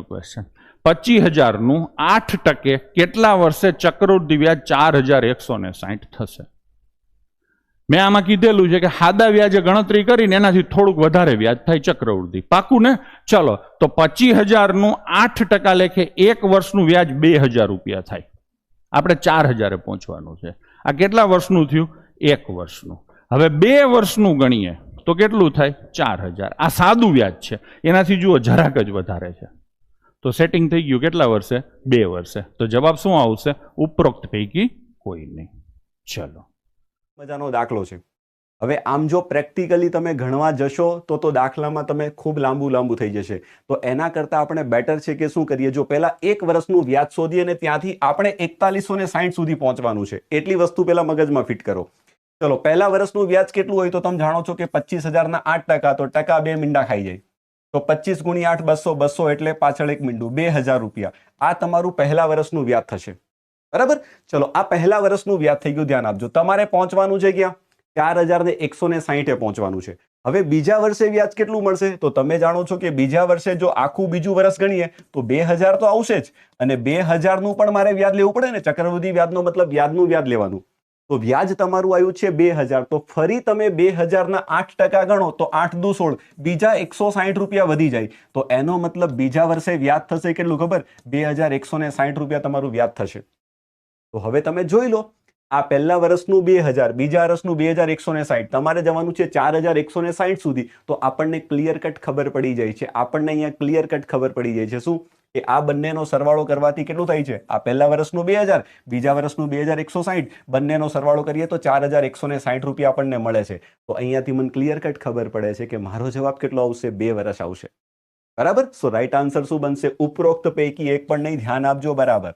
Question. 25,000 નું 8% કેટલા વર્ષે ચક્રવૃદ્ધિ વ્યાજ 4,160 થશે? મેં આમાં કીધેલું છે કે સાદા વ્યાજે ગણતરી કરીને એનાથી થોડુંક વધારે વ્યાજ થાય ચક્રવૃદ્ધિ. પાકું ને? ચલો, તો 25,000 નું 8% લેખે એક વર્ષનું વ્યાજ 2,000 રૂપિયા થાય. આપણે 4,000 પહોંચવાનું છે. આ કેટલા વર્ષનું થયું? એક વર્ષનું. હવે 2 વર્ષનું ગણીએ તો કેટલું થાય? 4,000. આ સાદું વ્યાજ છે, એનાથી જુઓ જરાક જ વધારે છે. તો સેટિંગ થઈ ગયું કેટલા વર્ષે? 2 વર્ષે. તો જવાબ શું આવશે? ઉપરોક્ત પૈકી કોઈ નહીં. ચલો, મજાનો દાખલો છે. હવે આમ જો પ્રેક્ટિકલી તમે ગણવા જશો તો દાખલામાં તમે ખૂબ લાંબુ થઈ જશે. તો એના કરતાં આપણે બેટર છે કે શું કરીએ, જો પહેલા 1 વર્ષનું વ્યાજ શોધીએ અને ત્યાંથી આપણે 4160 સુધી પહોંચવાનું છે. એટલી વસ્તુ પહેલા મગજમાં ફિટ કરો. ચલો, પહેલા વર્ષનું વ્યાજ કેટલું હોય તો તમે જાણો છો કે 25,000 ના 8%, તો ટકા 2 મીંડા ખાઈ જાય. તો 25 × 8 200, 200 એટલે પાછળ એક મીંડું 2,000 રૂપિયા. આ તમારું પહેલા વર્ષનું વ્યાજ થશે. બરાબર? ચલો, આ પહેલા વર્ષનું વ્યાજ થઈ ગયું. ધ્યાન આપજો, તમારે પહોંચવાનું છે ક્યાં? 4,160 પહોંચવાનું છે. હવે બીજા વર્ષે વ્યાજ કેટલું મળશે? તો તમે જાણો છો કે બીજા વર્ષે જો આખું બીજું વર્ષ ગણીએ તો 2,000 તો આવશે જ, અને 2,000 નું પણ મારે વ્યાજ લેવું પડે ને. ચક્રવૃદ્ધિ વ્યાજનો મતલબ વ્યાજનું વ્યાજ લેવાનું. તો વ્યાજ તમારું આવ્યું છે 2,000. તો ફરી તમે 2,000 ના 8% ગણો તો 8 દુ 16, બીજા 160 રૂપિયા વધી જાય. તો એનો મતલબ બીજા વર્ષે વ્યાજ થશે કેટલું ખબર? 2,160 રૂપિયા તમારું વ્યાજ થશે. તો હવે તમે જોઈ લો, આ પહેલા વર્ષનું 2,000, બીજા વર્ષનું 2,160, તમારે જવાનું છે 4,160 સુધી. તો આપણને ક્લિયર કટ ખબર પડી જાય છે. આપણને અહીંયા ક્લિયર કટ ખબર પડી જાય છે શું? કે આ બંનેનો સરવાળો કરવાથી કેટલું થાય છે? આ પહેલા વર્ષનું 2,000, બીજા વર્ષનું 2,160, બંનેનો સરવાળો કરીએ તો 4,160 રૂપિયા આપણને મળે છે. તો અહીંયાથી મને ક્લિયર કટ ખબર પડે છે કે મારો જવાબ કેટલો આવશે? 2 વર્ષ આવશે. બરાબર? સો રાઈટ આન્સર શું બનશે? ઉપરોક્ત પૈકી એક પણ નહીં. ધ્યાન આપજો. બરાબર.